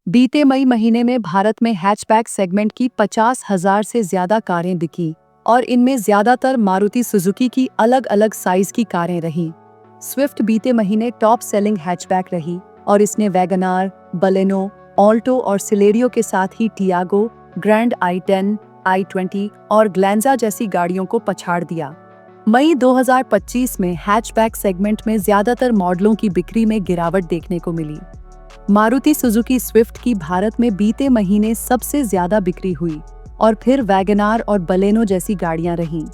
बीते मई महीने में भारत में हैचबैक सेगमेंट की 50,000 से ज्यादा कारें बिकी और इनमें ज्यादातर मारुति सुजुकी की अलग अलग साइज की कारें रहीं। स्विफ्ट बीते महीने टॉप सेलिंग हैचबैक रही और इसने वैगनार, बलेनो, ऑल्टो और सिलेरियो के साथ ही टियागो, ग्रैंड i10, i20 और ग्लैंजा जैसी गाड़ियों को पछाड़ दिया। मई 2025 में हैचबैक सेगमेंट में ज्यादातर मॉडलों की बिक्री में गिरावट देखने को मिली। मारुति सुजुकी स्विफ्ट की भारत में बीते महीने सबसे ज्यादा बिक्री हुई और फिर वैगनार और बलेनो जैसी गाड़ियां रहीं।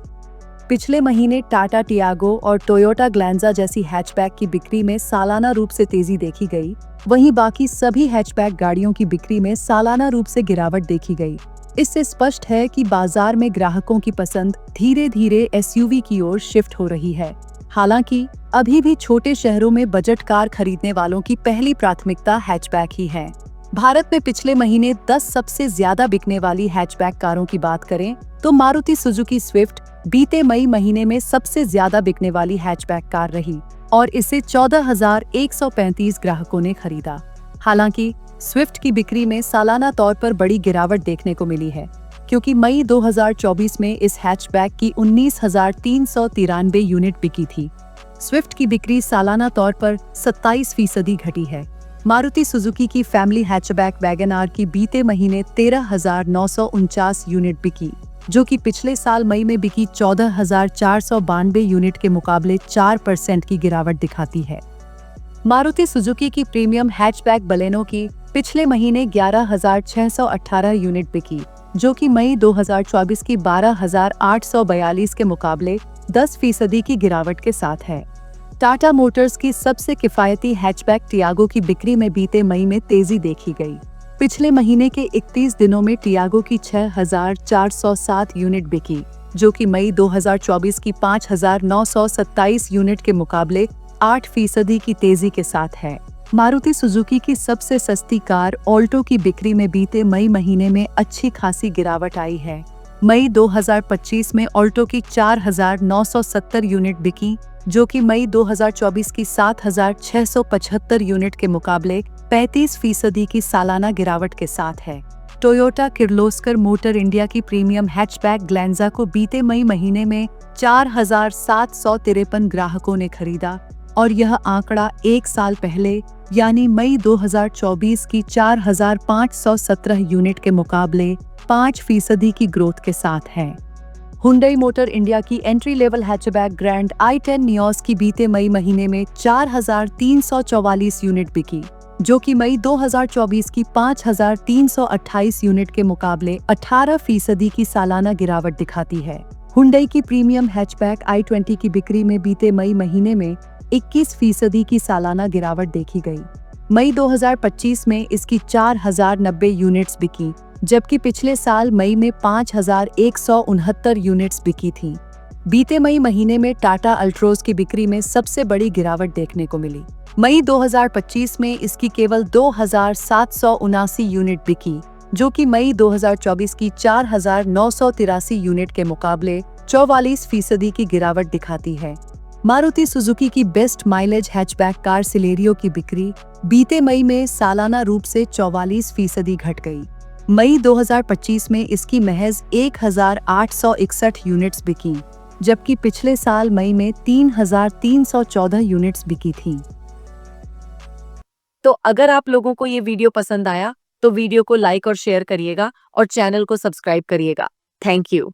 पिछले महीने टाटा टियागो और टोयोटा ग्लैंजा जैसी हैचबैक की बिक्री में सालाना रूप से तेजी देखी गई, वहीं बाकी सभी हैचबैक गाड़ियों की बिक्री में सालाना रूप से गिरावट देखी गई। इससे स्पष्ट है कि बाजार में ग्राहकों की पसंद धीरे धीरे एसयूवी की ओर शिफ्ट हो रही है। हालांकि अभी भी छोटे शहरों में बजट कार खरीदने वालों की पहली प्राथमिकता हैचबैक ही है। भारत में पिछले महीने 10 सबसे ज्यादा बिकने वाली हैचबैक कारों की बात करें तो मारुति सुजुकी स्विफ्ट बीते मई महीने में सबसे ज्यादा बिकने वाली हैचबैक कार रही और इसे 14,135 ग्राहकों ने खरीदा। हालांकि स्विफ्ट की बिक्री में सालाना तौर पर बड़ी गिरावट देखने को मिली है, क्योंकि मई 2024 में इस हैचबैक की 19,393 यूनिट बिकी थी। स्विफ्ट की बिक्री सालाना तौर पर 27% घटी है। मारुति सुजुकी की फैमिली हैचबैक वैगनआर की बीते महीने 13,949 यूनिट बिकी, जो कि पिछले साल मई में बिकी 14,492 यूनिट के मुकाबले 4% की गिरावट दिखाती है। मारुति सुजुकी की प्रीमियम हैचबैक बलेनो की पिछले महीने 11,618 यूनिट बिकी, जो कि मई 2024 की 12,842 के मुकाबले 10% की गिरावट के साथ है। टाटा मोटर्स की सबसे किफायती हैचबैक टियागो की बिक्री में बीते मई में तेजी देखी गई। पिछले महीने के 31 दिनों में टियागो की 6,407 यूनिट बिकी, जो कि मई 2024 की 5,927 यूनिट के मुकाबले 8% की तेजी के साथ है। मारुति सुजुकी की सबसे सस्ती कार ऑल्टो की बिक्री में बीते मई महीने में अच्छी खासी गिरावट आई है। मई 2025 में ऑल्टो की 4,970 यूनिट बिकी, जो कि मई 2024 की 7,675 यूनिट के मुकाबले 35% की सालाना गिरावट के साथ है। टोयोटा किर्लोस्कर मोटर इंडिया की प्रीमियम हैचबैक ग्लैंजा को बीते मई महीने में 4,753 ग्राहकों ने खरीदा और यह आंकड़ा एक साल पहले यानी मई 2024 की 4,517 यूनिट के मुकाबले 5% की ग्रोथ के साथ है। हुंडई मोटर इंडिया की entry level hatchback grand i10 Nios की बीते मई महीने में 4,344 यूनिट बिकी, जो कि मई 2024 की 5,328 यूनिट के मुकाबले 18% की सालाना गिरावट दिखाती है। हुंडई की प्रीमियम हैचबैक i20 की बिक्री में बीते मई महीने में 21% की सालाना गिरावट देखी गई। मई 2025 में इसकी 4,090 यूनिट्स बिकी, जबकि पिछले साल मई में 5,169 यूनिट्स बिकी थीं। बीते मई महीने में टाटा अल्ट्रोज की बिक्री में सबसे बड़ी गिरावट देखने को मिली। मई 2025 में इसकी केवल 2,779 यूनिट बिकी, जो कि मई 2024 की 4,983 यूनिट के मुकाबले 44% की गिरावट दिखाती है। मारुति सुजुकी की best mileage hatchback car Celerio की बिक्री बीते मई में सालाना रूप से 44% घट गई। मई 2025 में इसकी महज 1,861 यूनिट्स बिकी, जबकि पिछले साल मई में 3,314 यूनिट्स बिकी थीं। तो अगर आप लोगों को ये वीडियो पसंद आया तो वीडियो को लाइक और शेयर करिएगा और चैनल को सब्सक्राइब करिएगा। Thank you.